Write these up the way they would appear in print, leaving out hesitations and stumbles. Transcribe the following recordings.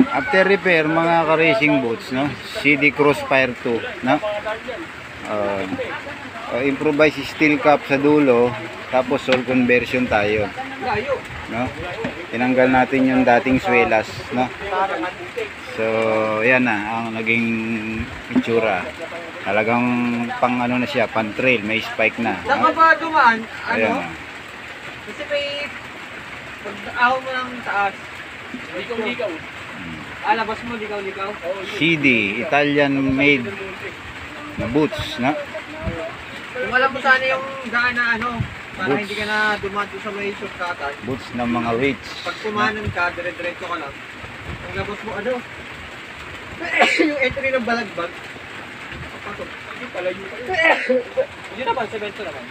After repair, mga ka-racing boots, no? CD Crossfire 2, no? Improvised steel cap sa dulo, tapos soul conversion tayo, no? Tinanggal natin yung dating swelas, no? So, yan na ang naging itsura. Talagang pang ano na siya, pan trail, may spike na. Saan ka ba dumaan? Ayan, Ano? Kasi may pag-ahaw mo ng taas. Ligaw-ligaw. Labas mo, ligaw-ligaw. CD, Italian made na boots, no? Kung alam mo sana yung daan na ano, para Boots. hindi ka na dumaan doon sa may shortcutan. Boots ng mga weights. Pag kumanan ka, dire-diretso ka lang. Ang labas mo, ano? Yung entry ng balagbag. Yung palayo pa yun. Yun naman, semento naman.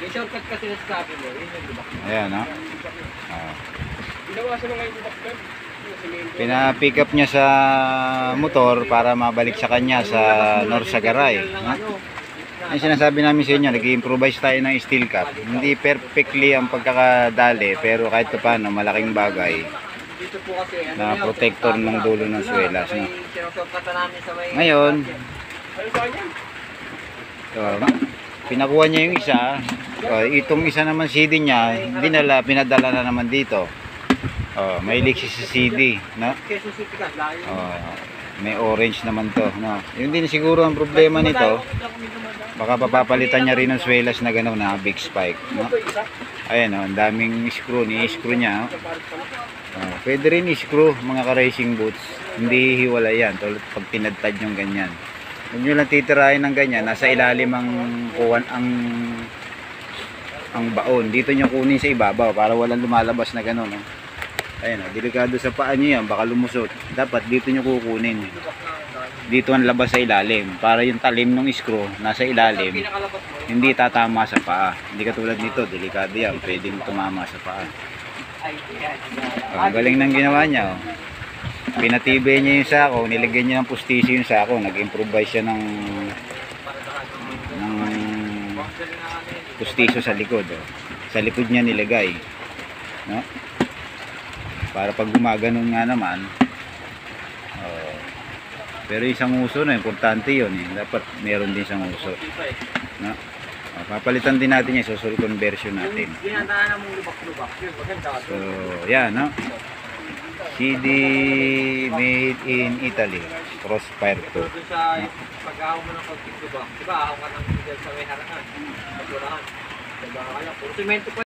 Yung shortcut kasi nasasabi mo, yun yung dubak. Ayan, no? Ginawa siya ngayon dubak doon. Pina-pick up niya sa motor para mabalik sa kanya sa Norsagaray, no? Ang sinasabi namin sa inyo, nag-improvise tayo ng steel cap. Hindi perfectly ang pagkakadali, pero kahit paano malaking bagay Dito po kasi, na protector ng dulo ng swelas, no? Sinushortcutan namin sa may... Ngayon, pinakuha niya yung isa. Itong isa naman CD niya, pinadala na naman dito. May leak sa CD, no? Quezon City ka, layo. May orange naman to, no? Yun din siguro ang problema nito. Baka papapalitan niya rin ng swelas na gano'n na big spike, no? Ayan, ang daming screw, ni-screw niya. Pwede rin i-screw mga ka-racing boots. Hindi hiwala yan, tulad pag tinadtad yung ganyan. Huwag nyo lang titirahin ng ganyan, nasa ilalim ang kuwan ang baon. Dito nyo kunin sa ibabaw para walang lumalabas na gano'n, no? Ayan, delikado sa paa nyo yan, baka lumusot. Dapat dito nyo kukunin. Dito ang labas sa ilalim, para yung talim ng screw nasa ilalim, hindi tatama sa paa. Hindi katulad nito, delikado yan, pwedeng tumama sa paa. Ang galing ng ginawa niya, oh. Pinatibay niya yung sako, nilagyan niya ng pustisyo yung sako, nag-improvise siya ng pustisyo sa likod, oh. Sa likod niya nilagay, no? Para pag gumaganon nga naman, pero isang uso na, importante yun, eh. Dapat meron din isang uso, no? Papalitan din natin yung soul conversion natin. So, yan, no? CD made in Italy, Crossfire 2. Sa pag-ahaw mo ng pag-tubak, diba, ahaw ka ng sa may harapan, sa turahan. Diba, puro semento pa.